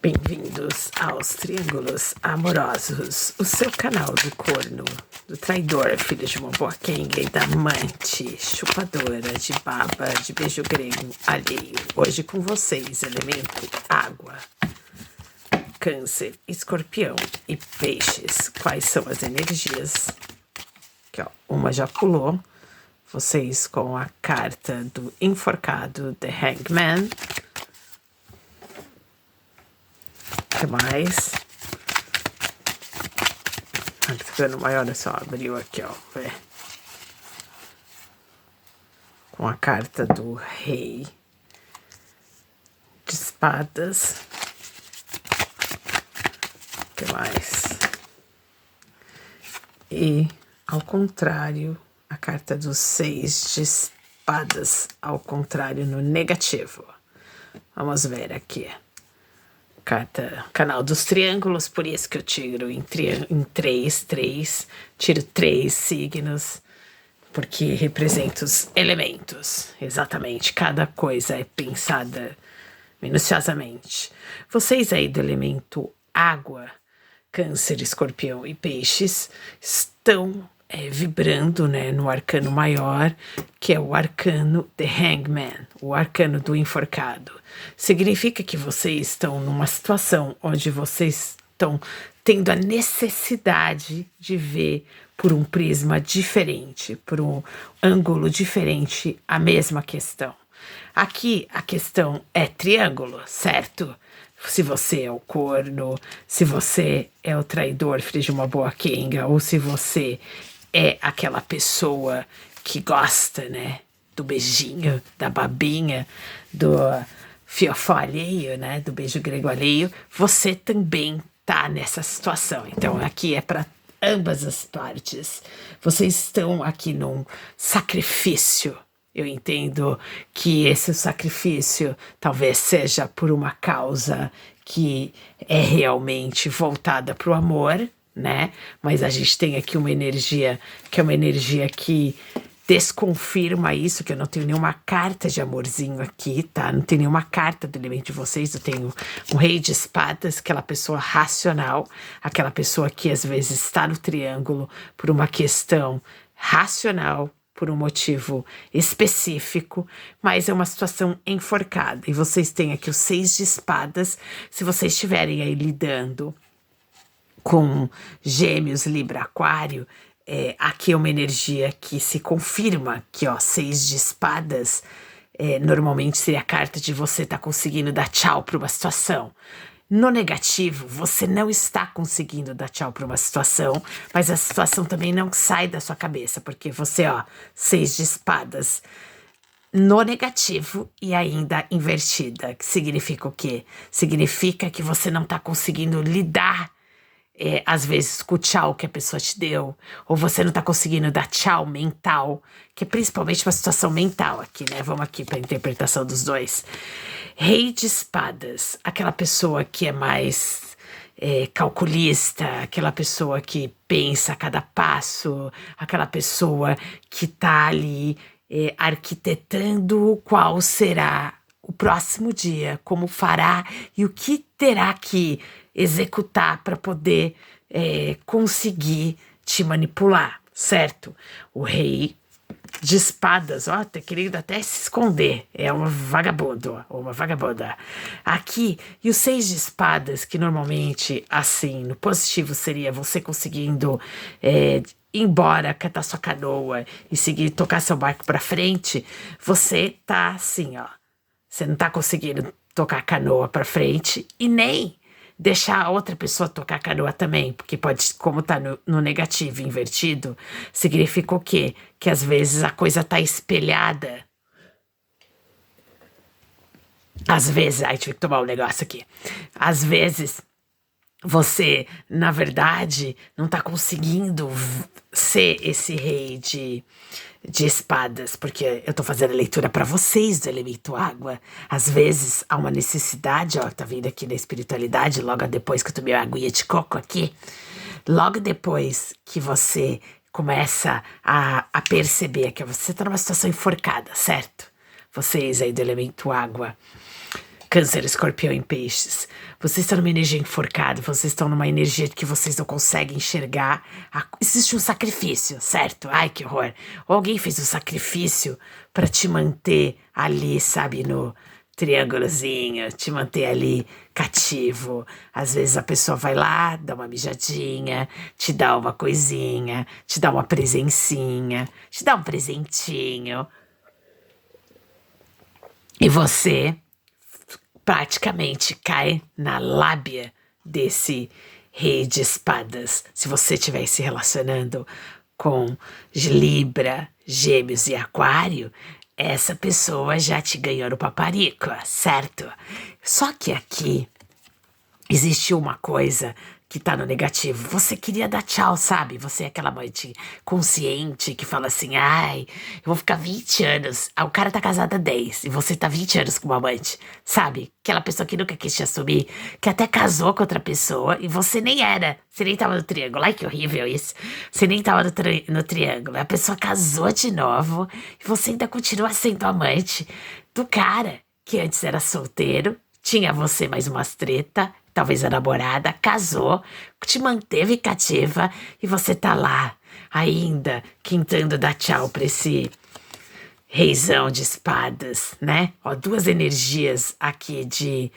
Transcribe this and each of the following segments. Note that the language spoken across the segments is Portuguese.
Bem-vindos aos Triângulos Amorosos, o seu canal do corno, do traidor, filho de uma boaquenga e da amante, chupadora de baba, de beijo grego alheio. Hoje com vocês, elemento água, Câncer, Escorpião e Peixes. Quais são as energias? Aqui, ó, uma já pulou. Vocês com a carta do enforcado, The Hangman. O que mais? Tá ficando maior, olha só, abriu aqui, ó. Vê. Com a carta do Rei de Espadas. O que mais? E, ao contrário, a carta do Seis de Espadas, ao contrário, no negativo. Vamos ver aqui. Carta, canal dos triângulos, por isso que eu tiro em três, tiro 3 signos, porque representa os elementos, exatamente, cada coisa é pensada minuciosamente. Vocês aí do elemento água, Câncer, Escorpião e Peixes, estão vibrando, né, no arcano maior, que é o arcano The Hangman, o arcano do enforcado. Significa que vocês estão numa situação onde vocês estão tendo a necessidade de ver por um prisma diferente, por um ângulo diferente, a mesma questão. Aqui a questão é triângulo, certo? Se você é o corno, se você é o traidor, filho de uma boaquenga, ou se você é aquela pessoa que gosta, né, do beijinho, da babinha, do fiofó alheio, né, do beijo grego alheio, você também tá nessa situação. Então aqui é para ambas as partes. Vocês estão aqui num sacrifício. Eu entendo que esse sacrifício talvez seja por uma causa que é realmente voltada para o amor, né? Mas a gente tem aqui uma energia que é uma energia que desconfirma isso, que eu não tenho nenhuma carta de amorzinho aqui, tá? Não tenho nenhuma carta do elemento de vocês. Eu tenho um Rei de Espadas, aquela pessoa racional, aquela pessoa que às vezes está no triângulo por uma questão racional, por um motivo específico, mas é uma situação enforcada. E vocês têm aqui o Seis de Espadas. Se vocês estiverem aí lidando com Gêmeos, Libra, Aquário, aqui é uma energia que se confirma que, ó, Seis de Espadas normalmente seria a carta de você estar conseguindo dar tchau para uma situação. No negativo, você não está conseguindo dar tchau para uma situação, mas a situação também não sai da sua cabeça, porque você, ó, Seis de Espadas no negativo e ainda invertida, que significa o quê? Significa que você não está conseguindo lidar às vezes com o tchau que a pessoa te deu, ou você não tá conseguindo dar tchau mental, que é principalmente uma situação mental aqui, né? Vamos aqui para a interpretação dos dois. Rei de Espadas, aquela pessoa que é mais calculista, aquela pessoa que pensa a cada passo, aquela pessoa que tá ali arquitetando qual será o próximo dia, como fará e o que terá que executar para poder conseguir te manipular, certo? O Rei de Espadas, ó, tá querendo até se esconder, é uma vagabunda, ó, uma vagabunda. Aqui, e o Seis de Espadas, que normalmente, assim, no positivo seria você conseguindo ir embora, catar sua canoa e seguir, tocar seu barco para frente, você tá assim, ó, você não tá conseguindo tocar a canoa para frente e nem deixar a outra pessoa tocar a canoa também, porque pode, como tá no negativo, invertido, significa o quê? Que às vezes a coisa tá espelhada. Às vezes, ai, tive que tomar um negócio aqui. Às vezes, você, na verdade, não tá conseguindo ser esse rei de espadas, porque eu tô fazendo a leitura para vocês do elemento água. Às vezes há uma necessidade, ó, tá vindo aqui na espiritualidade, logo depois que eu tomei uma aguinha de coco aqui, logo depois que você começa a perceber que você tá numa situação enforcada, certo? Vocês aí do elemento água, Câncer, Escorpião em Peixes. Vocês estão numa energia enforcada, vocês estão numa energia que vocês não conseguem enxergar. Existe um sacrifício, certo? Ai, que horror. Ou alguém fez um sacrifício para te manter ali, sabe, no triângulozinho, te manter ali cativo. Às vezes a pessoa vai lá, dá uma mijadinha, te dá uma coisinha, te dá uma presencinha, te dá um presentinho. E você praticamente cai na lábia desse rei de espadas. Se você estiver se relacionando com Libra, Gêmeos e Aquário, essa pessoa já te ganhou no paparico, certo? Só que aqui existe uma coisa que tá no negativo. Você queria dar tchau, sabe? Você é aquela mãe consciente que fala assim, ai, eu vou ficar 20 anos. Ah, o cara tá casado há 10 e você tá 20 anos com uma amante, sabe? Aquela pessoa que nunca quis te assumir, que até casou com outra pessoa e você nem era. Você nem tava no triângulo. Ai, que horrível isso. Você nem tava no triângulo. A pessoa casou de novo e você ainda continua sendo amante do cara que antes era solteiro, tinha você mais umas treta, talvez a namorada, casou, te manteve cativa e você tá lá ainda tentando dar tchau pra esse reizão de espadas, né? Ó, duas energias aqui de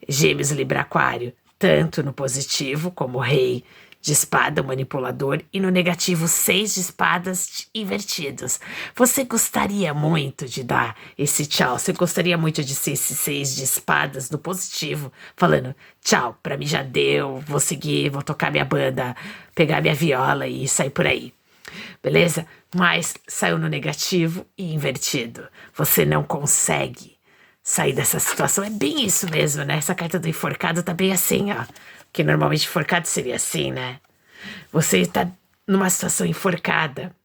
Gêmeos, Libra, Aquário, tanto no positivo como o rei de espada, o manipulador, e no negativo 6 de espadas invertidos. Você gostaria muito de dar esse tchau? Você gostaria muito de ser esse 6 de espadas no positivo, falando tchau, pra mim já deu, vou seguir, vou tocar minha banda, pegar minha viola e sair por aí. Beleza? Mas saiu no negativo e invertido. Você não consegue sair dessa situação. É bem isso mesmo, né? Essa carta do enforcado tá bem assim, ó. Que normalmente enforcado seria assim, né? Você tá numa situação enforcada.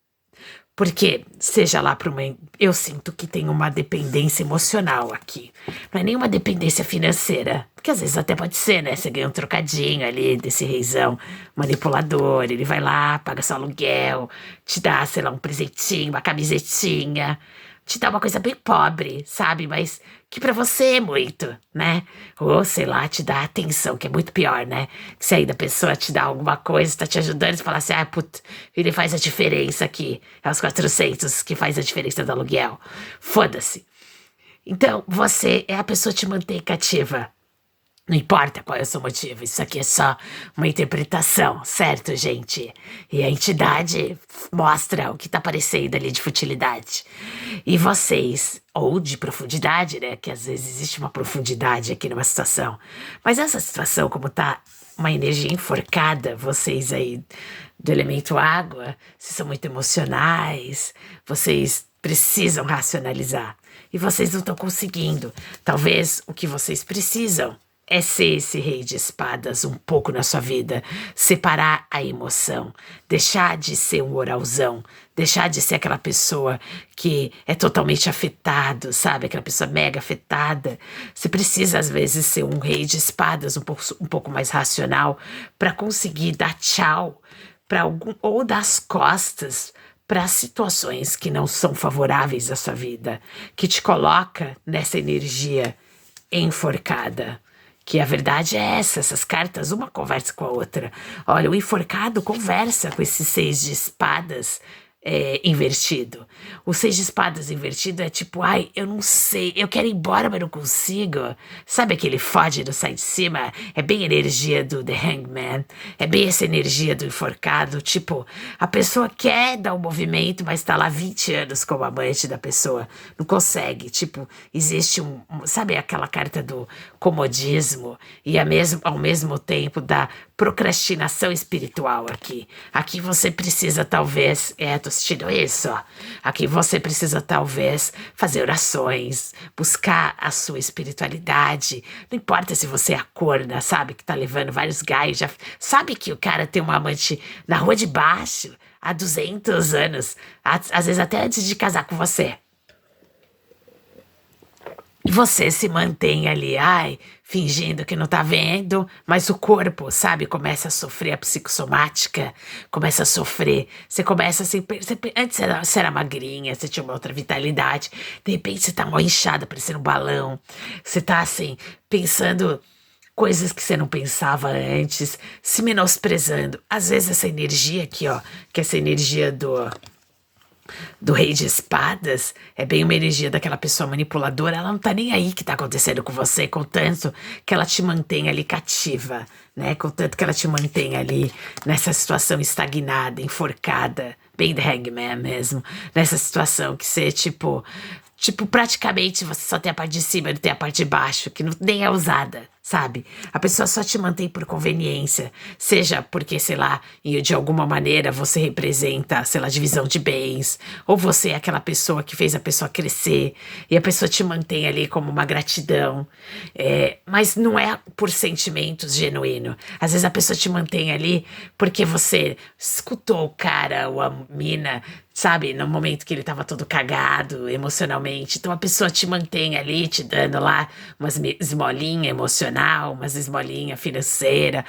Porque, seja lá para uma... Eu sinto que tem uma dependência emocional aqui. Não é nenhuma dependência financeira. Porque às vezes até pode ser, né? Você ganha um trocadinho ali desse reizão manipulador. Ele vai lá, paga seu aluguel, te dá, sei lá, um presentinho, uma camisetinha. Te dá uma coisa bem pobre, sabe? Mas que pra você é muito, né? Ou, sei lá, te dá atenção, que é muito pior, né? Que se ainda a pessoa te dá alguma coisa, tá te ajudando, você fala assim, ah, puta, ele faz a diferença aqui. É os 400 que faz a diferença do aluguel. Foda-se. Então, você é a pessoa que te mantém cativa. Não importa qual é o seu motivo, isso aqui é só uma interpretação, certo, gente? E a entidade mostra o que tá aparecendo ali de futilidade. E vocês, ou de profundidade, né? Que às vezes existe uma profundidade aqui numa situação. Mas essa situação, como tá uma energia enforcada, vocês aí do elemento água, vocês são muito emocionais, vocês precisam racionalizar. E vocês não estão conseguindo. Talvez o que vocês precisam é ser esse rei de espadas um pouco na sua vida, separar a emoção, deixar de ser um oralzão, deixar de ser aquela pessoa que é totalmente afetado, sabe? Aquela pessoa mega afetada. Você precisa, às vezes, ser um rei de espadas um pouco mais racional para conseguir dar tchau para algum, ou dar as costas para situações que não são favoráveis à sua vida, que te coloca nessa energia enforcada. Que a verdade é essa, essas cartas, uma conversa com a outra. Olha, o enforcado conversa com esse 6 de espadas invertido. O 6 de espadas invertido é tipo, ai, eu não sei, eu quero ir embora, mas não consigo. Sabe aquele fode e não sai de cima? É bem a energia do The Hangman, é bem essa energia do enforcado, tipo, a pessoa quer dar um movimento, mas tá lá 20 anos como amante da pessoa, não consegue, tipo, existe sabe aquela carta do comodismo e ao mesmo tempo da procrastinação espiritual aqui. Aqui você precisa talvez, tô assistindo isso, ó. Aqui você precisa talvez fazer orações, buscar a sua espiritualidade. Não importa se você é a corna, sabe, que tá levando vários gaios, já sabe que o cara tem uma amante na rua de baixo há 200 anos, às vezes até antes de casar com você. E você se mantém ali, ai, fingindo que não tá vendo, mas o corpo, sabe, começa a sofrer a psicossomática, começa a sofrer. Você começa assim, antes você era magrinha, você tinha uma outra vitalidade, de repente você tá mó inchada, parecendo um balão. Você tá assim, pensando coisas que você não pensava antes, se menosprezando. Às vezes essa energia aqui, ó, que é essa energia do rei de espadas é bem uma energia daquela pessoa manipuladora. Ela não tá nem aí que tá acontecendo com você, contanto que ela te mantém ali cativa, né? Contanto que ela te mantém ali nessa situação estagnada, enforcada, bem The Hangman mesmo, nessa situação que você, tipo, praticamente você só tem a parte de cima e não tem a parte de baixo, que nem é usada, sabe? A pessoa só te mantém por conveniência, seja porque, sei lá, de alguma maneira você representa, sei lá, divisão de bens, ou você é aquela pessoa que fez a pessoa crescer, e a pessoa te mantém ali como uma gratidão, mas não é por sentimentos genuínos. Às vezes a pessoa te mantém ali porque você escutou o cara ou a mina, sabe, no momento que ele tava todo cagado emocionalmente. Então a pessoa te mantém ali, te dando lá umas esmolinha emocional, umas esmolinha financeira,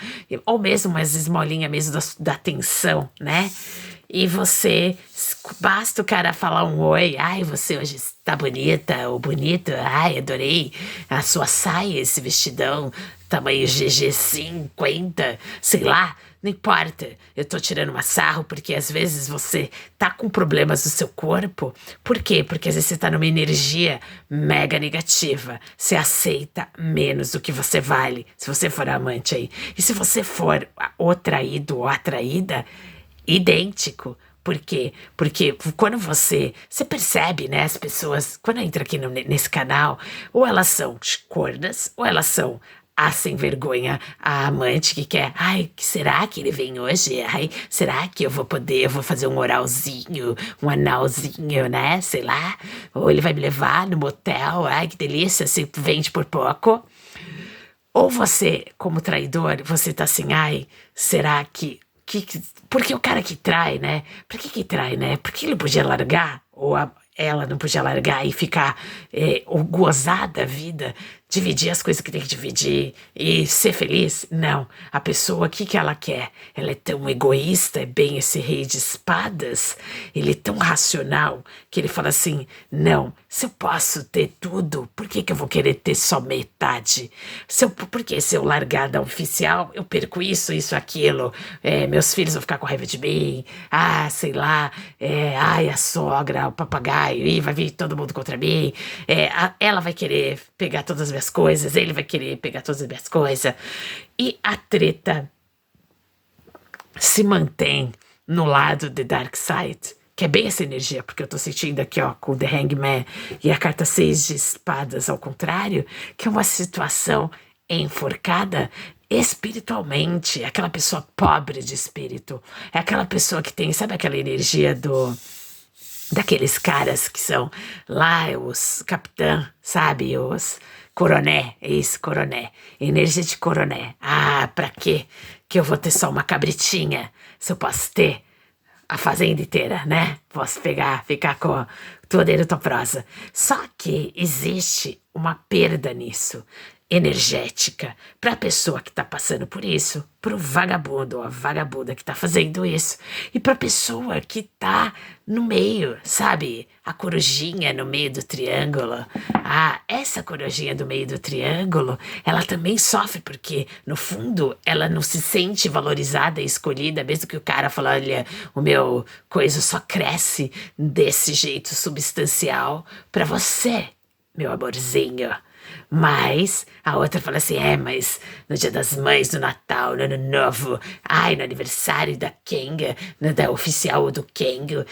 ou mesmo umas esmolinha mesmo da atenção, né? E você, basta o cara falar um oi, ai, você hoje tá bonita ou bonito, ai, adorei a sua saia, esse vestidão, tamanho GG50, sei lá, não importa. Eu tô tirando uma sarro porque às vezes você tá com problemas no seu corpo. Por quê? Porque às vezes você tá numa energia mega negativa. Você aceita menos do que você vale, se você for amante aí. E se você for o traído ou atraída, idêntico. Por quê? Porque quando você percebe, né, as pessoas, quando entra aqui nesse canal, ou elas são cordas, ou elas são a sem vergonha, a amante que quer, ai, será que ele vem hoje? Ai, será que eu vou fazer um oralzinho, um analzinho, né, sei lá, ou ele vai me levar no motel, ai, que delícia, se vende por pouco. Ou você, como traidor, você tá assim, ai, será porque o cara que trai, né? Por que trai, né? Porque ele podia largar, ou ela não podia largar e ficar ou gozar da vida, dividir as coisas que tem que dividir e ser feliz? Não. A pessoa, o que ela quer? Ela é tão egoísta, é bem esse rei de espadas, ele é tão racional que ele fala assim, não, se eu posso ter tudo, por que eu vou querer ter só metade? Porque se eu largar da oficial, eu perco isso, aquilo, meus filhos vão ficar com raiva de mim, sei lá, ai, a sogra, o papagaio, vai vir todo mundo contra mim, ela vai querer pegar todas as minhas coisas, ele vai querer pegar todas as minhas coisas, e a treta se mantém no lado de Dark Side, que é bem essa energia, porque eu tô sentindo aqui, ó, com o The Hangman e a carta 6 de espadas ao contrário, que é uma situação enforcada espiritualmente, é aquela pessoa pobre de espírito, é aquela pessoa que tem, sabe aquela energia daqueles caras que são lá os capitã, sabe, os coroné, é isso, coroné, energia de coroné. Pra quê que eu vou ter só uma cabritinha, se eu posso ter a fazenda inteira, né? Posso ficar com toda a tua prosa. Só que existe uma perda nisso, energética, para a pessoa que tá passando por isso, pro vagabundo ou a vagabunda que tá fazendo isso, e pra pessoa que tá no meio, sabe? A corujinha no meio do triângulo. Essa corujinha do meio do triângulo, ela também sofre porque, no fundo, ela não se sente valorizada e escolhida, mesmo que o cara fale, olha, o meu coisa só cresce desse jeito substancial pra você, meu amorzinho. Mas a outra fala assim, mas no Dia das Mães, no Natal, no Ano Novo, no aniversário da Kenga, da oficial do Kenga,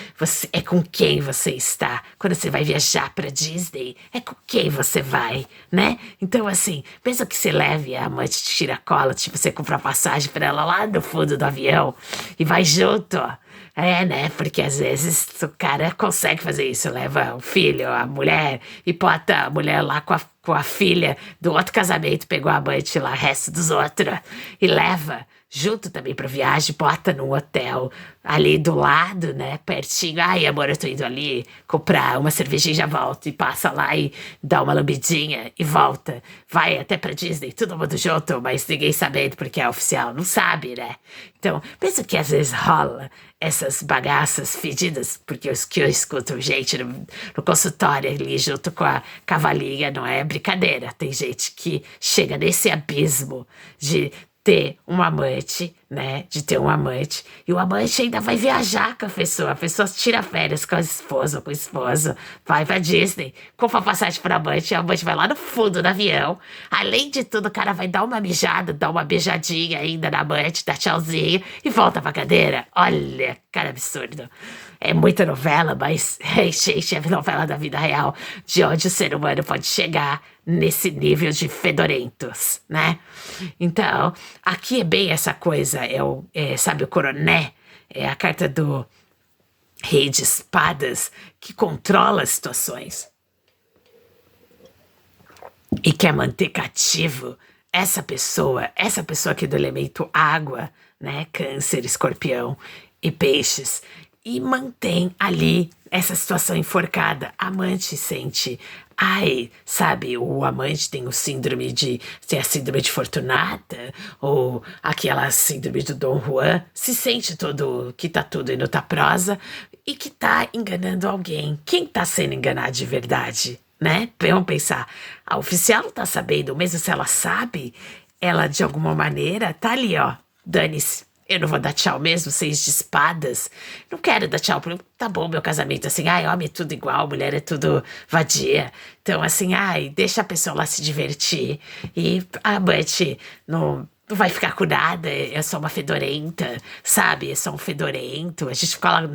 é com quem você está? Quando você vai viajar pra Disney, é com quem você vai, né? Então assim, mesmo que você leve a amante de tiracola, tipo, você compra passagem pra ela lá no fundo do avião e vai junto, ó. Né? Porque às vezes o cara consegue fazer isso, leva o filho, a mulher, e bota a mulher lá com a filha do outro casamento, pegou a amante lá, resto dos outros, e leva junto também pra viagem, bota num hotel ali do lado, né, pertinho. Ai, amor, eu tô indo ali comprar uma cervejinha e já volto. E passa lá e dá uma lambidinha e volta. Vai até pra Disney, todo mundo junto, mas ninguém sabendo porque é oficial. Não sabe, né? Então, penso que às vezes rola essas bagaças fedidas, porque os que eu escuto gente no consultório ali junto com a cavalinha, não é brincadeira. Tem gente que chega nesse abismo de ter um amante, né? De ter um amante. E o amante ainda vai viajar com a pessoa tira férias com a esposa, com o esposo, vai pra Disney, compra passagem pro amante, e o amante vai lá no fundo do avião. Além de tudo, o cara vai dar uma mijada, dar uma beijadinha ainda na amante, dar tchauzinho e volta pra cadeira. Olha, cara absurdo. É muita novela, mas, gente, é novela da vida real, de onde o ser humano pode chegar nesse nível de fedorentos, né? Então, aqui é bem essa coisa, sabe, o coroné, é a carta do rei de espadas que controla as situações e quer manter cativo essa pessoa aqui do elemento água, né? Câncer, escorpião e peixes. E mantém ali essa situação enforcada. A amante sente, ai, sabe, o amante tem tem a síndrome de Fortunata, ou aquela síndrome do Dom Juan, se sente que tá tudo indo tá prosa e que tá enganando alguém. Quem tá sendo enganado de verdade? Né? Vamos pensar, a oficial não tá sabendo, mesmo se ela sabe, ela de alguma maneira tá ali, ó, dane-se. Eu não vou dar tchau mesmo, 6 de espadas. Não quero dar tchau, porque tá bom meu casamento, assim, ai, homem é tudo igual, mulher é tudo vadia. Então, assim, ai, deixa a pessoa lá se divertir. E a amante não vai ficar com nada, é só uma fedorenta, sabe? É só um fedorento. A gente fala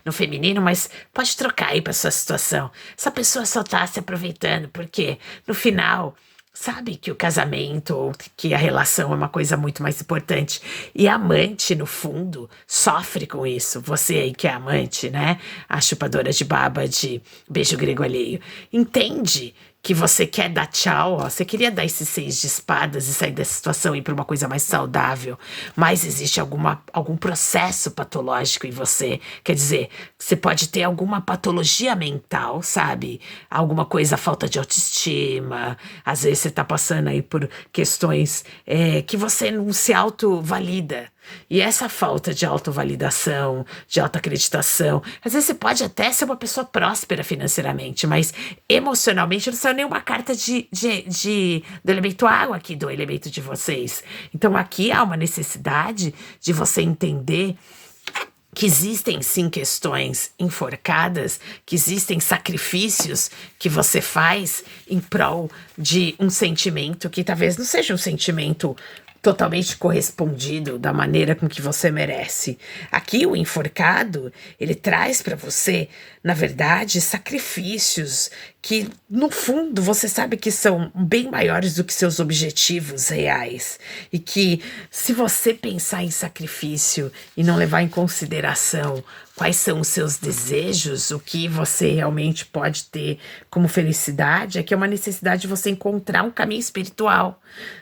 no feminino, mas pode trocar aí pra sua situação. Essa pessoa só tá se aproveitando, porque no final, sabe que o casamento ou que a relação é uma coisa muito mais importante. E a amante, no fundo, sofre com isso. Você aí que é amante, né? A chupadora de baba de beijo grego alheio. Entende que você quer dar tchau, ó. Você queria dar esses 6 de espadas e sair dessa situação e ir para uma coisa mais saudável, mas existe algum processo patológico em você. Quer dizer, você pode ter alguma patologia mental, sabe? Alguma coisa, falta de autoestima. Às vezes você tá passando aí por questões que você não se autovalida. E essa falta de autovalidação, de autoacreditação, às vezes você pode até ser uma pessoa próspera financeiramente, mas emocionalmente não saiu nenhuma carta do elemento água aqui, do elemento de vocês. Então aqui há uma necessidade de você entender que existem sim questões enforcadas, que existem sacrifícios que você faz em prol de um sentimento que talvez não seja um sentimento totalmente correspondido da maneira com que você merece. Aqui o enforcado, ele traz para você, na verdade, sacrifícios que, no fundo, você sabe que são bem maiores do que seus objetivos reais. E que, se você pensar em sacrifício e não levar em consideração quais são os seus desejos, o que você realmente pode ter como felicidade, é que é uma necessidade de você encontrar um caminho espiritual,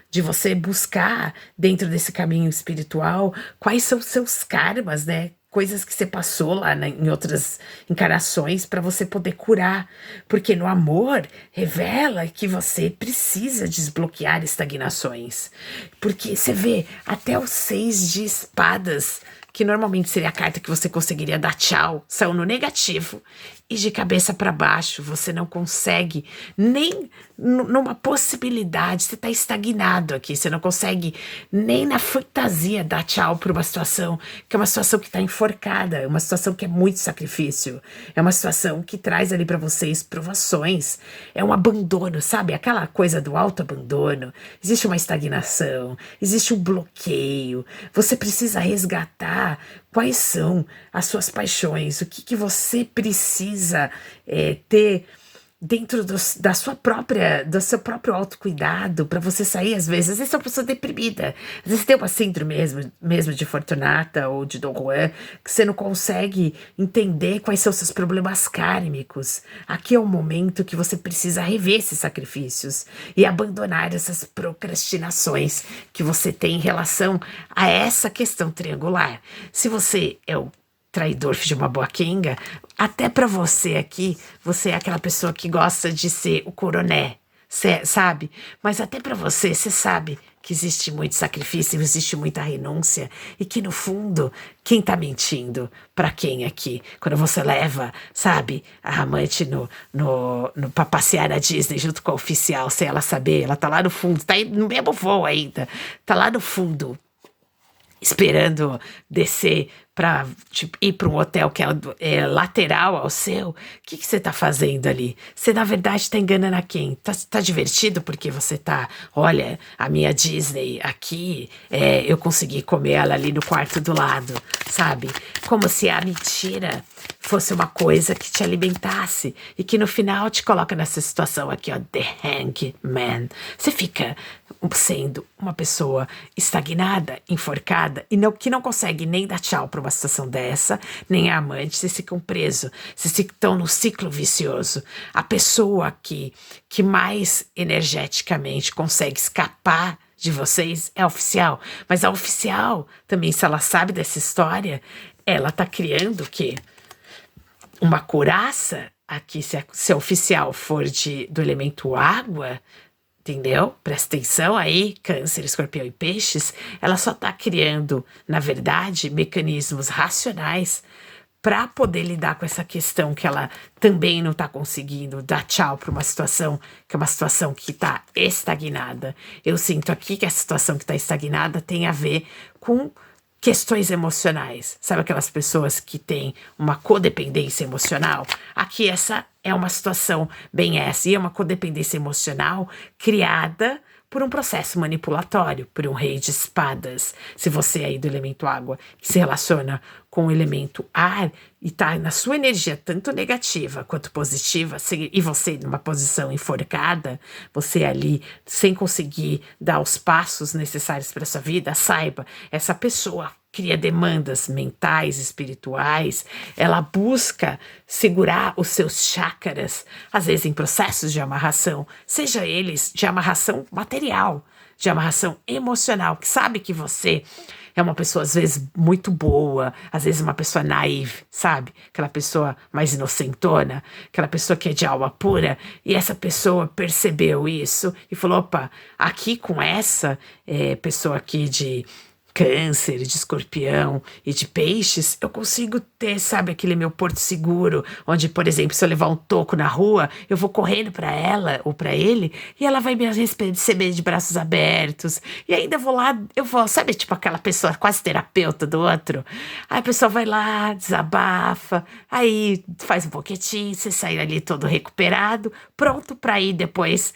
de você buscar dentro desse caminho espiritual quais são os seus karmas, né? Coisas que você passou lá em outras encarnações para você poder curar. Porque no amor revela que você precisa desbloquear estagnações. Porque você vê, até os 6 de espadas, que normalmente seria a carta que você conseguiria dar tchau, saiu no negativo. E de cabeça para baixo, você não consegue nem numa possibilidade, você está estagnado aqui, você não consegue nem na fantasia dar tchau para uma situação que é uma situação que está enforcada, é uma situação que é muito sacrifício, é uma situação que traz ali para vocês provações, é um abandono, sabe? Aquela coisa do autoabandono, existe uma estagnação, existe um bloqueio, você precisa resgatar quais são as suas paixões, o que você precisa ter dentro do seu próprio autocuidado, para você sair, às vezes é uma pessoa deprimida, às vezes tem uma síndrome mesmo de Fortunata ou de Don Juan, que você não consegue entender quais são os seus problemas kármicos. Aqui é o momento que você precisa rever esses sacrifícios e abandonar essas procrastinações que você tem em relação a essa questão triangular. Se você é o traidor de uma boa quenga, até pra você aqui, você é aquela pessoa que gosta de ser o coroné, sabe? Mas até pra você sabe que existe muito sacrifício, existe muita renúncia e que no fundo, quem tá mentindo pra quem aqui? Quando você leva, sabe, a amante pra passear na Disney junto com a oficial, sem ela saber, ela tá lá no fundo, tá aí no mesmo voo ainda, tá lá no fundo, esperando descer para ir para um hotel que é lateral ao seu. O que você tá fazendo ali? Você, na verdade, tá enganando a quem? Tá divertido porque você tá... Olha, a minha Disney aqui, eu consegui comer ela ali no quarto do lado, sabe? Como se a mentira fosse uma coisa que te alimentasse e que no final te coloca nessa situação aqui, ó, The Hangman. Você fica sendo uma pessoa estagnada, enforcada e que não consegue nem dar tchau para uma situação dessa, nem a amante. Vocês ficam presos, vocês estão no ciclo vicioso. A pessoa que mais energeticamente consegue escapar de vocês é a oficial, mas a oficial também, se ela sabe dessa história, ela tá criando o quê? Uma couraça aqui, se a oficial for do elemento água, entendeu? Presta atenção aí, Câncer, Escorpião e Peixes, ela só tá criando, na verdade, mecanismos racionais para poder lidar com essa questão que ela também não tá conseguindo dar tchau para uma situação que é uma situação que tá estagnada. Eu sinto aqui que a situação que tá estagnada tem a ver com questões emocionais. Sabe aquelas pessoas que têm uma codependência emocional? Aqui essa é uma situação bem essa. E é uma codependência emocional criada por um processo manipulatório, por um rei de espadas. Se você aí do elemento água que se relaciona com o elemento ar e tá na sua energia tanto negativa quanto positiva, e você numa posição enforcada, você ali sem conseguir dar os passos necessários para sua vida, saiba, essa pessoa cria demandas mentais, espirituais, ela busca segurar os seus chakras, às vezes em processos de amarração, seja eles de amarração material, de amarração emocional, que sabe que você é uma pessoa, às vezes, muito boa, às vezes uma pessoa naive, sabe? Aquela pessoa mais inocentona, aquela pessoa que é de alma pura, e essa pessoa percebeu isso e falou, opa, aqui com essa pessoa aqui de Câncer, de Escorpião e de Peixes, eu consigo ter, sabe, aquele meu porto seguro, onde, por exemplo, se eu levar um toco na rua, eu vou correndo para ela ou para ele e ela vai me receber de braços abertos. E ainda sabe, tipo aquela pessoa quase terapeuta do outro? Aí a pessoa vai lá, desabafa, aí faz um boquetinho, você sai ali todo recuperado, pronto para ir depois.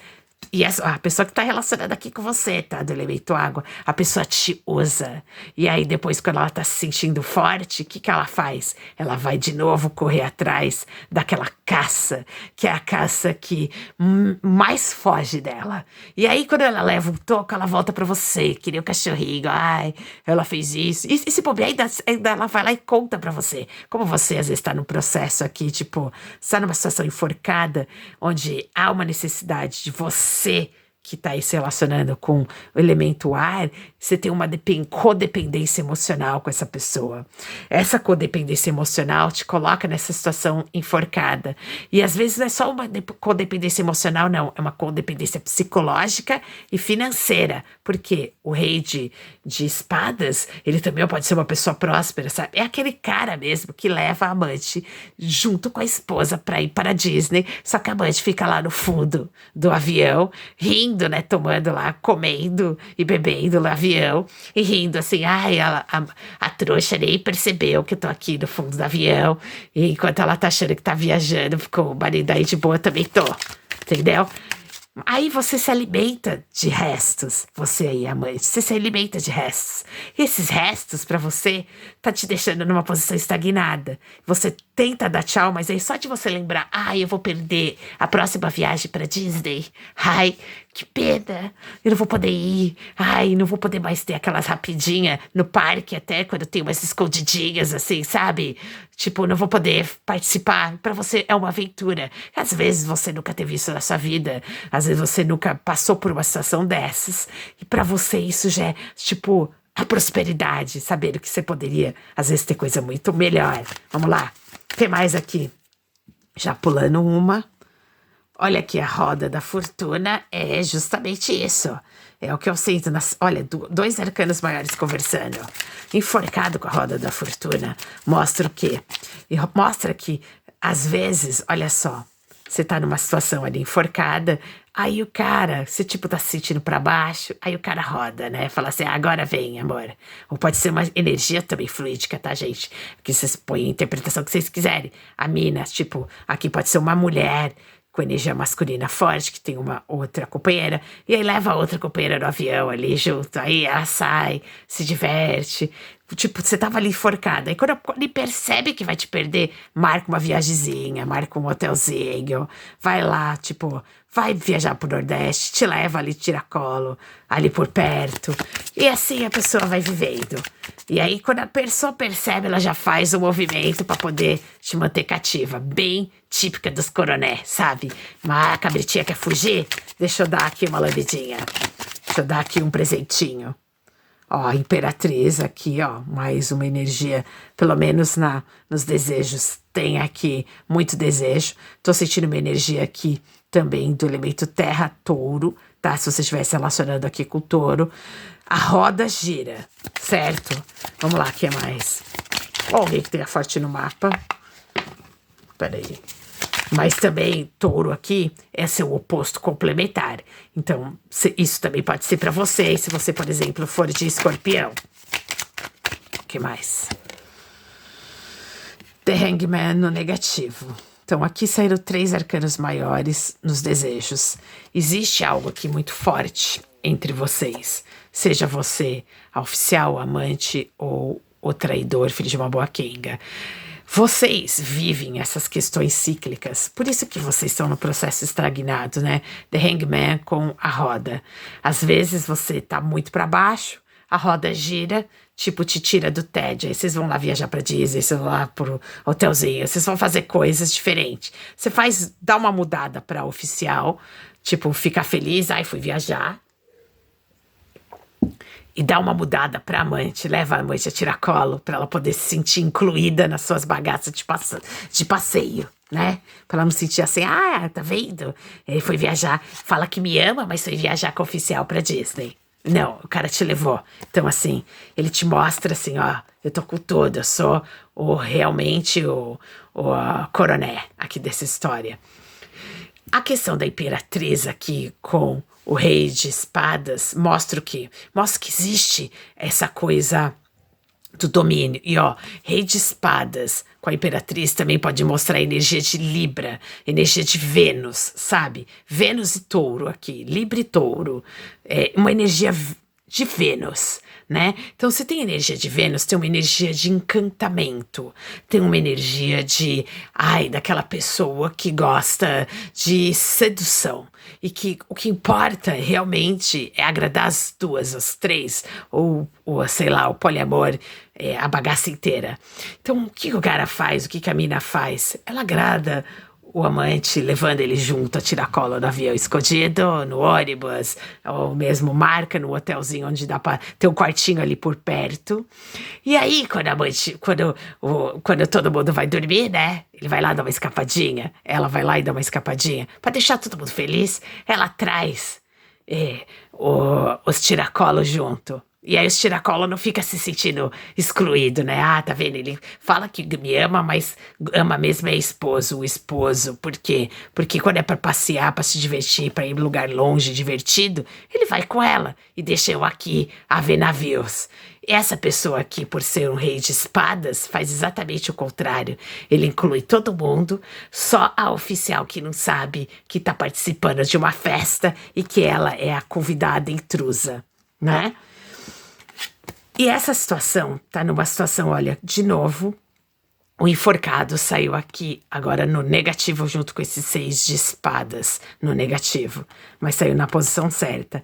E a pessoa que tá relacionada aqui com você, tá? Do elemento água, a pessoa te usa. E aí depois, quando ela tá se sentindo forte, o que ela faz? Ela vai de novo correr atrás daquela caça, que é a caça que mais foge dela. E aí, quando ela leva um toco, ela volta pra você, que nem o cachorrinho. Ai, ela fez isso. E se bobear, ainda ela vai lá e conta pra você. Como você, às vezes, tá num processo aqui, tipo, está numa situação enforcada, onde há uma necessidade de você que está aí se relacionando com o elemento ar, você tem uma codependência emocional com essa pessoa. Essa codependência emocional te coloca nessa situação enforcada. E às vezes não é só uma codependência emocional, não. É uma codependência psicológica e financeira. Porque o rei de espadas, ele também pode ser uma pessoa próspera, sabe? É aquele cara mesmo que leva a amante junto com a esposa para ir para a Disney, só que a amante fica lá no fundo do avião, rindo, né? Tomando lá, comendo e bebendo no avião e rindo assim, ai, a trouxa nem percebeu que eu tô aqui no fundo do avião, e enquanto ela tá achando que tá viajando, ficou o marido aí de boa, também tô, entendeu? Aí você se alimenta de restos, você aí, amante, você se alimenta de restos. E esses restos, pra você, tá te deixando numa posição estagnada. Você tenta dar tchau, mas aí só de você lembrar, ai, eu vou perder a próxima viagem pra Disney. Ai, que pena, eu não vou poder ir. Ai, não vou poder mais ter aquelas rapidinhas no parque até quando tem umas escondidinhas assim, sabe? Tipo, não vou poder participar. Pra você é uma aventura. Às vezes você nunca teve isso na sua vida. Às vezes você nunca passou por uma situação dessas. E pra você isso já é, tipo, a prosperidade. Saber que você poderia, às vezes, ter coisa muito melhor. Vamos lá. O que mais aqui? Já pulando uma. Olha aqui, a roda da fortuna é justamente isso. É o que eu sinto nas. Olha, dois arcanos maiores conversando. Enforcado com a roda da fortuna. Mostra o quê? Mostra que, às vezes, olha só, você tá numa situação ali enforcada, aí o cara, você tipo tá se sentindo pra baixo, aí o cara roda, né? Fala assim, agora vem, amor. Ou pode ser uma energia também fluídica, tá, gente? Que vocês põem a interpretação que vocês quiserem. A mina, tipo, aqui pode ser uma mulher com energia masculina forte, que tem uma outra companheira, e aí leva a outra companheira no avião ali junto, aí ela sai, se diverte, tipo, você tava ali enforcada, aí quando ele percebe que vai te perder, marca uma viagemzinha, marca um hotelzinho, vai lá, tipo, vai viajar pro Nordeste, te leva ali, tira colo, ali por perto, e assim a pessoa vai vivendo. E aí, quando a pessoa percebe, ela já faz o movimento pra poder te manter cativa. Bem típica dos coroné, sabe? Uma cabritinha quer fugir? Deixa eu dar aqui uma lambidinha. Deixa eu dar aqui um presentinho. Ó, a imperatriz aqui, ó. Mais uma energia, pelo menos nos desejos. Tem aqui muito desejo. Tô sentindo uma energia aqui também do elemento terra, touro, tá? Se você estiver se relacionando aqui com o touro. A roda gira, certo? Vamos lá, o que mais? Ó, o que tem a forte no mapa. Peraí. Mas também, touro aqui é seu oposto complementar. Então, isso também pode ser pra você. Se você, por exemplo, for de escorpião. O que mais? The Hangman no negativo. Então, aqui saíram 3 arcanos maiores nos desejos. Existe algo aqui muito forte entre vocês. Seja você a oficial, amante ou o traidor, filho de uma boa quenga. Vocês vivem essas questões cíclicas. Por isso que vocês estão no processo estagnado, né? The Hangman com a roda. Às vezes você tá muito para baixo, a roda gira, tipo, te tira do tédio. Aí vocês vão lá viajar pra Disney, vocês vão lá pro hotelzinho, vocês vão fazer coisas diferentes. Você dá uma mudada pra oficial, tipo, ficar feliz, ai, fui viajar. E dá uma mudada pra amante, leva a amante a tiracolo pra ela poder se sentir incluída nas suas bagaças de passeio, né? Pra ela não sentir assim, tá vendo? Ele foi viajar, fala que me ama, mas foi viajar com o oficial pra Disney. Não, o cara te levou. Então, assim, ele te mostra assim, ó, eu tô com tudo, eu sou realmente o coroné aqui dessa história. A questão da imperatriz aqui com o rei de espadas mostra o quê? Mostra que existe essa coisa do domínio. E ó, rei de espadas com a imperatriz também pode mostrar energia de Libra, energia de Vênus, sabe? Vênus e touro aqui, Libra e touro. É uma energia de Vênus, né? Então, se tem energia de Vênus, tem uma energia de encantamento, tem uma energia de, daquela pessoa que gosta de sedução e que o que importa realmente é agradar as duas, as três, ou sei lá, o poliamor, a bagaça inteira. Então, o que o cara faz, o que a mina faz? Ela agrada o amante, levando ele junto a tiracolo no avião escondido, no ônibus, ou mesmo marca no hotelzinho onde dá pra ter um quartinho ali por perto. E aí, quando todo mundo vai dormir, né? Ele vai lá dar uma escapadinha, ela vai lá e dá uma escapadinha. Pra deixar todo mundo feliz, ela traz os tiracolos junto. E aí os tiracolo não fica se sentindo excluído, né? Ah, tá vendo? Ele fala que me ama, mas ama mesmo é o esposo. Por quê? Porque quando é pra passear, pra se divertir, pra ir em lugar longe, divertido, ele vai com ela e deixa eu aqui a ver navios. Essa pessoa aqui, por ser um rei de espadas, faz exatamente o contrário. Ele inclui todo mundo, só a oficial que não sabe que tá participando de uma festa e que ela é a convidada intrusa, né? E essa situação tá numa situação, olha, de novo, o enforcado saiu aqui agora no negativo junto com esses 6 de espadas no negativo, mas saiu na posição certa.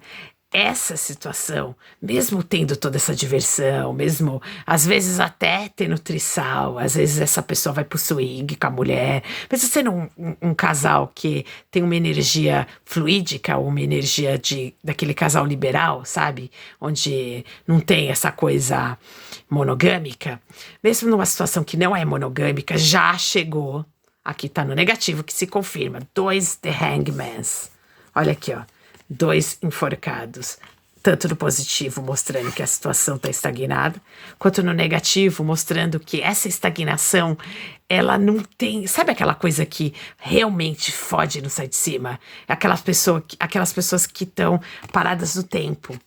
Essa situação, mesmo tendo toda essa diversão, mesmo às vezes até tendo trissal, às vezes essa pessoa vai pro swing com a mulher, mesmo sendo um casal que tem uma energia fluídica, uma energia daquele casal liberal, sabe? Onde não tem essa coisa monogâmica, mesmo numa situação que não é monogâmica, já chegou, aqui tá no negativo que se confirma, 2 The Hangmans. Olha aqui, ó. 2 enforcados, tanto no positivo, mostrando que a situação está estagnada, quanto no negativo, mostrando que essa estagnação, ela não tem... Sabe aquela coisa que realmente fode e não sai de cima? Aquelas pessoas que estão paradas no tempo.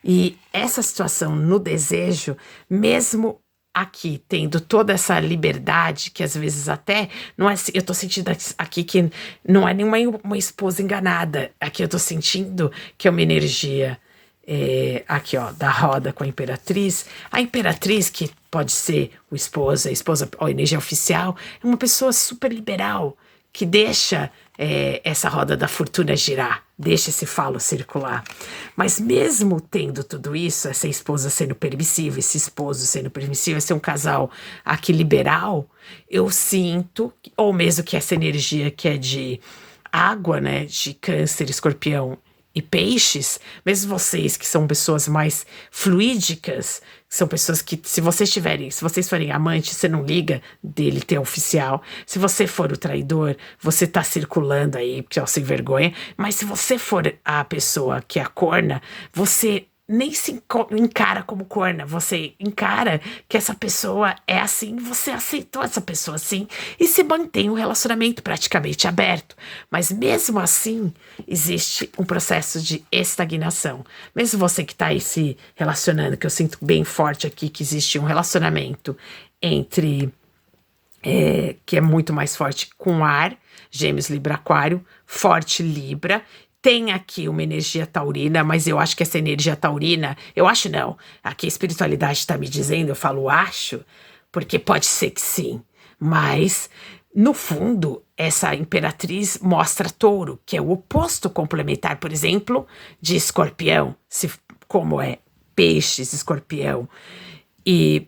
E essa situação no desejo, mesmo aqui, tendo toda essa liberdade, que às vezes até, não é, eu tô sentindo aqui que não é nenhuma uma esposa enganada, aqui eu tô sentindo que é uma energia, aqui ó, da roda com a imperatriz que pode ser a esposa, a energia oficial, é uma pessoa super liberal, que deixa essa roda da fortuna girar, deixa esse falo circular. Mas mesmo tendo tudo isso, essa esposa sendo permissiva, esse esposo sendo permissivo, esse é um casal aqui liberal, eu sinto, ou mesmo que essa energia que é de água, né, de Câncer, Escorpião e Peixes, mesmo vocês que são pessoas mais fluídicas, são pessoas que, se vocês forem amantes, você não liga dele ter oficial. Se você for o traidor, você tá circulando aí, porque é o sem vergonha. Mas se você for a pessoa que é a corna, você nem se encara como corna, você encara que essa pessoa é assim, você aceitou essa pessoa assim e se mantém um relacionamento praticamente aberto. Mas mesmo assim, existe um processo de estagnação. Mesmo você que está aí se relacionando, que eu sinto bem forte aqui que existe um relacionamento entre... que é muito mais forte com ar, Gêmeos, Libra, Aquário, forte Libra. Tem aqui uma energia taurina, mas eu acho que essa energia taurina... Eu acho não. Aqui a espiritualidade está me dizendo, eu falo acho, porque pode ser que sim. Mas, no fundo, essa imperatriz mostra touro, que é o oposto complementar, por exemplo, de escorpião. Como é peixes, escorpião e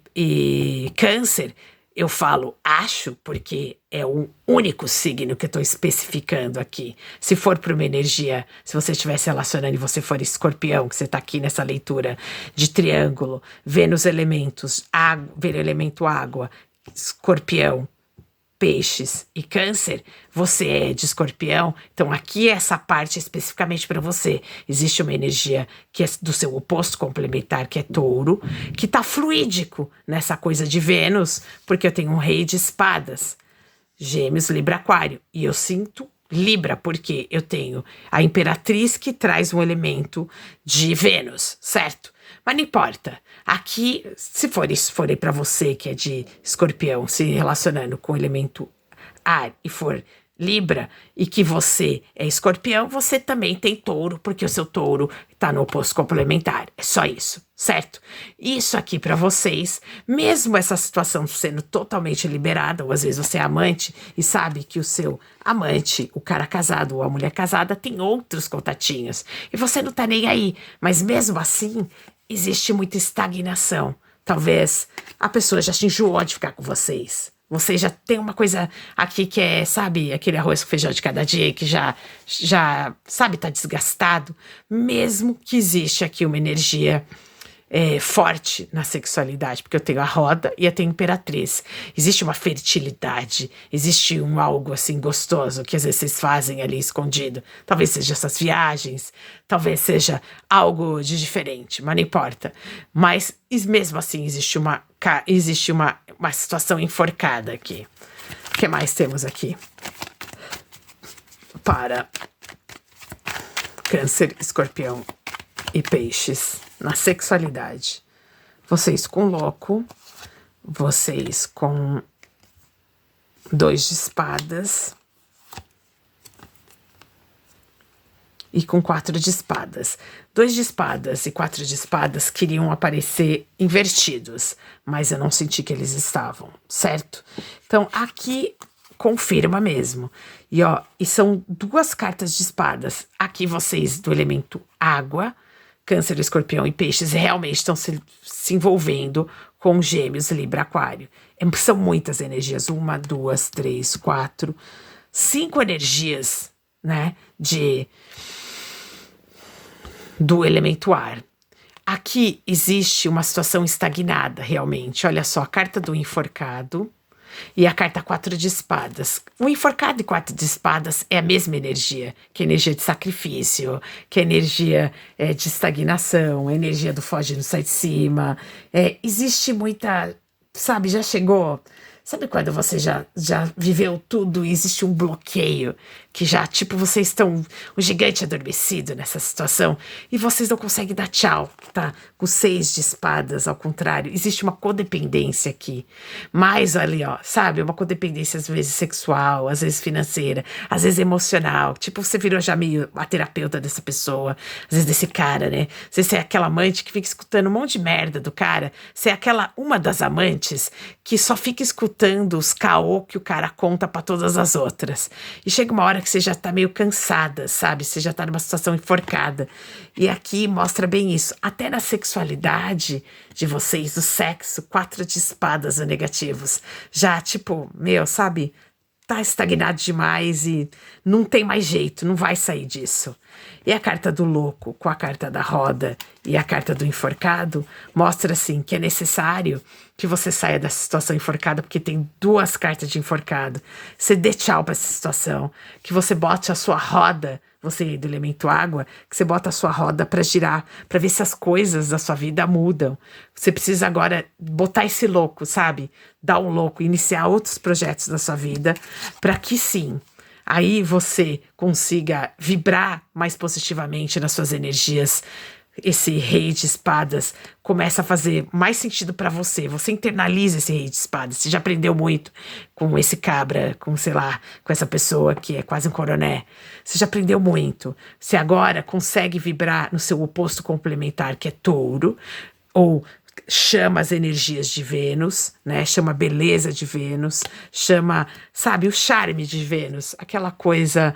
câncer... Eu falo acho porque é o único signo que eu estou especificando aqui. Se for para uma energia, se você estiver se relacionando e você for escorpião, que você está aqui nessa leitura de triângulo, vendo os elementos, ver o elemento água, escorpião, Peixes e Câncer, você é de escorpião, então aqui essa parte é especificamente para você. Existe uma energia que é do seu oposto complementar, que é touro, que tá fluídico nessa coisa de Vênus, porque eu tenho um rei de espadas, Gêmeos, Libra, Aquário, e eu sinto Libra, porque eu tenho a imperatriz que traz um elemento de Vênus, certo? Mas não importa. Aqui, se for para você que é de escorpião, se relacionando com o elemento ar e for Libra, e que você é escorpião, você também tem touro, porque o seu touro está no oposto complementar. É só isso, certo? Isso aqui para vocês, mesmo essa situação sendo totalmente liberada, ou às vezes você é amante e sabe que o seu amante, o cara casado ou a mulher casada, tem outros contatinhos, e você não tá nem aí, mas mesmo assim, existe muita estagnação. Talvez a pessoa já se enjoou de ficar com vocês. Você já tem uma coisa aqui que é, sabe, aquele arroz com feijão de cada dia que já sabe, tá desgastado. Mesmo que existe aqui uma energia forte na sexualidade, porque eu tenho a roda e eu tenho a imperatriz. Existe uma fertilidade, existe algo assim gostoso que às vezes vocês fazem ali escondido. Talvez seja essas viagens, talvez seja algo de diferente, mas não importa. Mas mesmo assim existe uma situação enforcada aqui. O que mais temos aqui? Para Câncer, Escorpião e Peixes na sexualidade. Vocês com louco, vocês com 2 de espadas e com 4 de espadas. 2 de espadas e 4 de espadas queriam aparecer invertidos, mas eu não senti que eles estavam, certo? Então aqui confirma mesmo. E são 2 cartas de espadas. Aqui vocês do elemento água, Câncer, Escorpião e Peixes, realmente estão se envolvendo com Gêmeos, Libra, Aquário. São muitas energias. 1, 2, 3, 4, 5 energias, né? Do elemento ar. Aqui existe uma situação estagnada, realmente. Olha só, a carta do enforcado e a carta 4 de espadas. O enforcado e 4 de espadas é a mesma energia, que é a energia de sacrifício, que é a energia de estagnação, a energia do foge, não sai de cima. Existe muita, sabe, já chegou. Sabe quando você já viveu tudo e existe um bloqueio, que já, tipo, vocês estão um gigante adormecido nessa situação e vocês não conseguem dar tchau, tá? Com 6 de espadas, ao contrário, existe uma codependência aqui. Mais ali, ó, sabe? Uma codependência às vezes sexual, às vezes financeira, às vezes emocional. Tipo, você virou já meio a terapeuta dessa pessoa, às vezes desse cara, né? Às vezes você é aquela amante que fica escutando um monte de merda do cara, você é uma das amantes que só fica escutando os caô que o cara conta pra todas as outras. E chega uma hora que você já tá meio cansada, sabe? Você já tá numa situação enforcada. E aqui mostra bem isso. Até na sexualidade de vocês, o sexo, 4 de espadas negativos. Já, tipo, sabe? Tá estagnado demais e não tem mais jeito, não vai sair disso. E a carta do louco com a carta da roda e a carta do enforcado mostra assim que é necessário que você saia dessa situação enforcada, porque tem 2 cartas de enforcado. Você dê tchau pra essa situação, que você bote a sua roda, você do elemento água, que você bota a sua roda pra girar, pra ver se as coisas da sua vida mudam. Você precisa agora botar esse louco, sabe? Dar um louco, iniciar outros projetos da sua vida, pra que sim, aí você consiga vibrar mais positivamente nas suas energias. Esse rei de espadas começa a fazer mais sentido pra você. Você internaliza esse rei de espadas. Você já aprendeu muito com esse cabra, com essa pessoa que é quase um coroné. Você já aprendeu muito. Você agora consegue vibrar no seu oposto complementar, que é touro, ou chama as energias de Vênus, né? Chama a beleza de Vênus, chama, sabe, o charme de Vênus, aquela coisa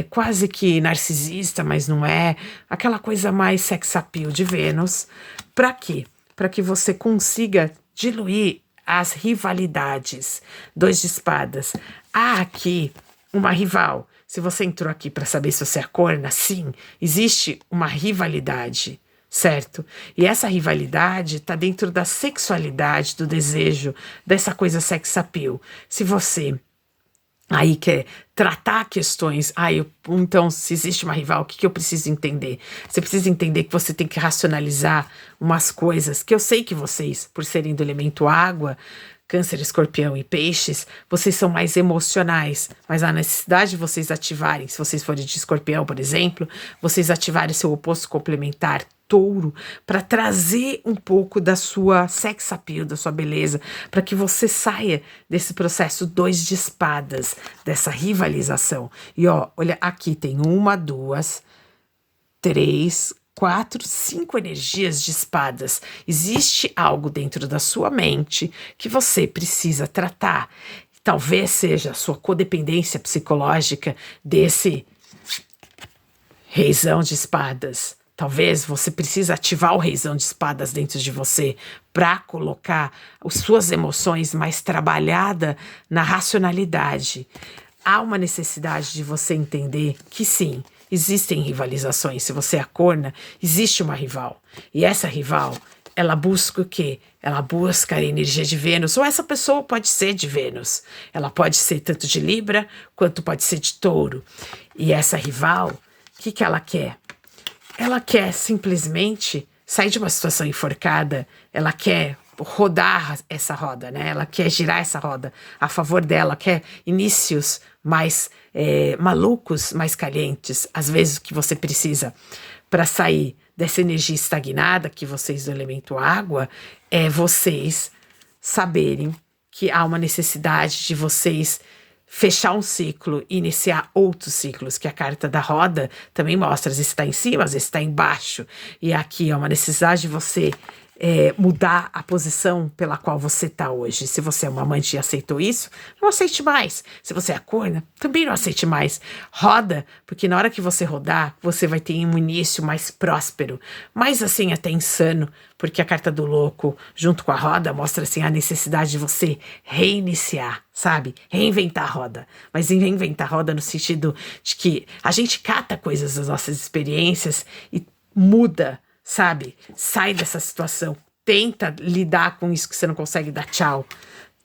quase que narcisista, mas não é, aquela coisa mais sex appeal de Vênus. Para quê? Para que você consiga diluir as rivalidades. 2 de espadas. Há aqui uma rival. Se você entrou aqui para saber se você é corna, sim, existe uma rivalidade. Certo? E essa rivalidade está dentro da sexualidade, do desejo, dessa coisa sex appeal. Se você aí quer tratar questões, então se existe uma rival, o que eu preciso entender? Você precisa entender que você tem que racionalizar umas coisas que eu sei que vocês, por serem do elemento água, Câncer, Escorpião e Peixes, vocês são mais emocionais, mas a necessidade de vocês ativarem, se vocês forem de Escorpião, por exemplo, vocês ativarem seu oposto complementar, Touro, para trazer um pouco da sua sex appeal, da sua beleza, para que você saia desse processo 2 de espadas, dessa rivalização. E olha, aqui tem 1, 2, 3, 4, 5 energias de espadas. Existe algo dentro da sua mente que você precisa tratar. Talvez seja a sua codependência psicológica desse reizão de espadas. Talvez você precise ativar o reizão de espadas dentro de você para colocar as suas emoções mais trabalhadas na racionalidade. Há uma necessidade de você entender que sim, existem rivalizações. Se você é a corna, existe uma rival. E essa rival ela busca o quê? Ela busca a energia de Vênus, ou essa pessoa pode ser de Vênus. Ela pode ser tanto de Libra, quanto pode ser de Touro. E essa rival, o que ela quer? Ela quer simplesmente sair de uma situação enforcada, ela quer rodar essa roda, né? Ela quer girar essa roda a favor dela, quer inícios mais malucos, mais calientes, às vezes o que você precisa para sair dessa energia estagnada que vocês do elemento água é vocês saberem que há uma necessidade de vocês fechar um ciclo e iniciar outros ciclos, que a carta da roda também mostra, às vezes está em cima, às vezes está embaixo, e aqui é uma necessidade de você mudar a posição pela qual você está hoje. Se você é uma amante e aceitou isso, não aceite mais. Se você é corna, também não aceite mais. Roda, porque na hora que você rodar, você vai ter um início mais próspero, mais assim até insano, porque a carta do louco, junto com a roda, mostra assim a necessidade de você reiniciar, sabe? Reinventar a roda. Mas reinventar a roda no sentido de que a gente cata coisas das nossas experiências e muda, sabe? Sai dessa situação. Tenta lidar com isso que você não consegue dar tchau.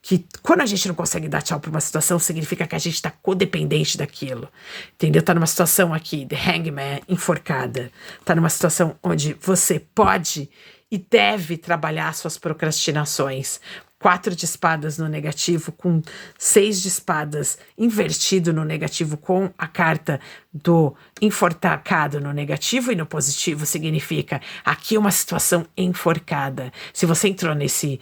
Que quando a gente não consegue dar tchau para uma situação, significa que a gente está codependente daquilo. Entendeu? Tá numa situação aqui, The Hangman, enforcada. Tá numa situação onde você pode e deve trabalhar suas procrastinações. 4 de espadas no negativo, com 6 de espadas invertido no negativo, com a carta do enforcado no negativo, e no positivo significa aqui uma situação enforcada. Se você entrou nesse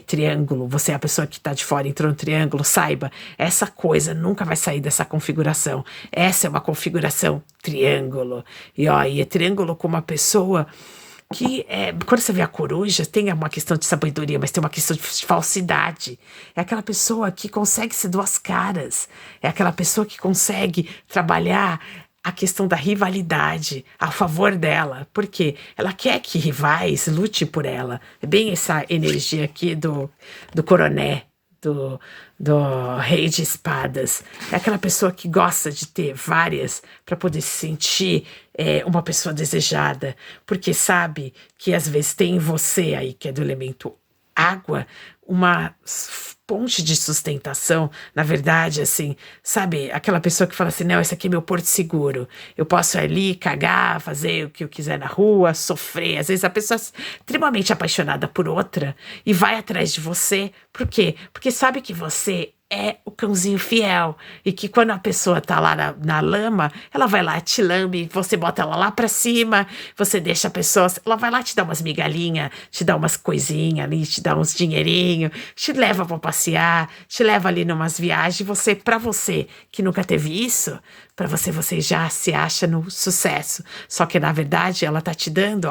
triângulo, você é a pessoa que está de fora, entrou no triângulo, saiba, essa coisa nunca vai sair dessa configuração. Essa é uma configuração triângulo. E é triângulo com uma pessoa que quando você vê a coruja, tem uma questão de sabedoria, mas tem uma questão de falsidade. É aquela pessoa que consegue ser duas caras. É aquela pessoa que consegue trabalhar a questão da rivalidade a favor dela. Por quê? Ela quer que rivais lutem por ela. É bem essa energia aqui do coroné. Do rei de espadas. É aquela pessoa que gosta de ter várias para poder se sentir uma pessoa desejada, porque sabe que às vezes tem em você aí, que é do elemento água, uma ponte de sustentação. Na verdade, assim, sabe, aquela pessoa que fala assim, não, esse aqui é meu porto seguro, eu posso ir ali, cagar, fazer o que eu quiser na rua, sofrer. Às vezes a pessoa é extremamente apaixonada por outra e vai atrás de você. Por quê? Porque sabe que você é o cãozinho fiel, e que quando a pessoa tá lá na lama, ela vai lá, te lambe, você bota ela lá pra cima, você deixa a pessoa, ela vai lá te dar umas migalhinhas, te dá umas coisinhas ali, te dá uns dinheirinho, te leva pra passear, te leva ali numas viagens. Pra você que nunca teve isso, pra você já se acha no sucesso, só que na verdade ela tá te dando,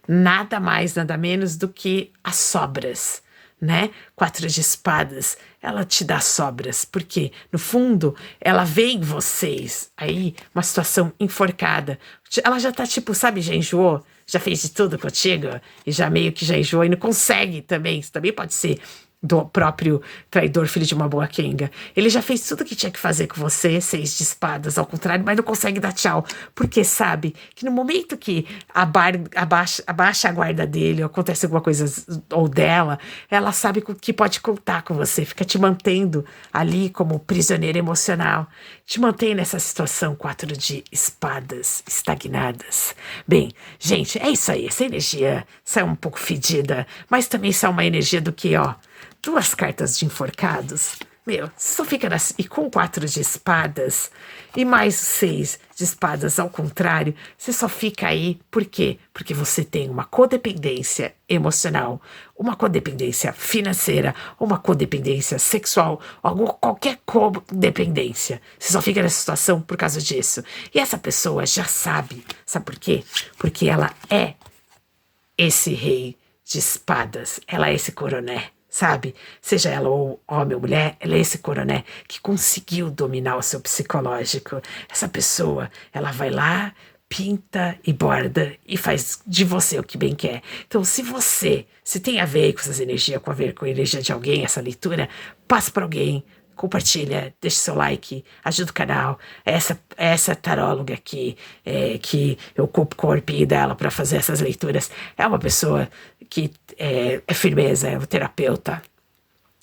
nada mais, nada menos do que as sobras, né? 4 de espadas, ela te dá sobras, porque no fundo ela vê em vocês aí uma situação enforcada. Ela já tá tipo, sabe, já enjoou, já fez de tudo contigo e já meio que já enjoou e não consegue também. Isso também pode ser do próprio traidor, filho de uma boa quenga. Ele já fez tudo o que tinha que fazer com você, 6 de espadas, ao contrário, mas não consegue dar tchau, porque sabe que no momento que abaixa a guarda dele, ou acontece alguma coisa ou dela, ela sabe que pode contar com você, fica te mantendo ali como prisioneiro emocional, te mantém nessa situação. 4 de espadas estagnadas. Bem, gente, é isso aí, essa energia sai um pouco fedida, mas também sai uma energia do que, 2 cartas de enforcados. Meu, você só fica e com 4 de espadas e mais 6 de espadas ao contrário, você só fica aí. Por quê? Porque você tem uma codependência emocional, uma codependência financeira, uma codependência sexual, qualquer codependência. Você só fica nessa situação por causa disso. E essa pessoa já sabe. Sabe por quê? Porque ela é esse rei de espadas. Ela é esse coroné. Sabe, seja ela ou homem ou mulher, ela é esse coroné que conseguiu dominar o seu psicológico. Essa pessoa, ela vai lá, pinta e borda e faz de você o que bem quer. Então, se tem a ver com essas energias, com a energia de alguém, essa leitura, passe para alguém, compartilha, deixa seu like, ajuda o canal. Essa taróloga aqui, que eu ocupo o corpinho dela para fazer essas leituras, é uma pessoa que é firmeza, é um terapeuta.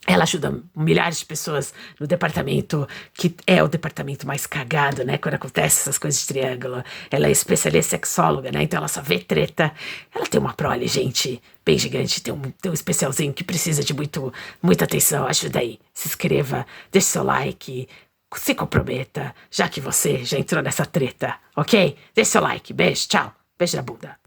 Ela ajuda milhares de pessoas no departamento, que é o departamento mais cagado, né? Quando acontece essas coisas de triângulo. Ela é especialista sexóloga, né? Então ela só vê treta. Ela tem uma prole, gente, bem gigante. Tem um especialzinho que precisa de muita atenção. Ajuda aí. Se inscreva, deixe seu like, se comprometa, já que você já entrou nessa treta, ok? Deixe seu like. Beijo, tchau. Beijo na bunda.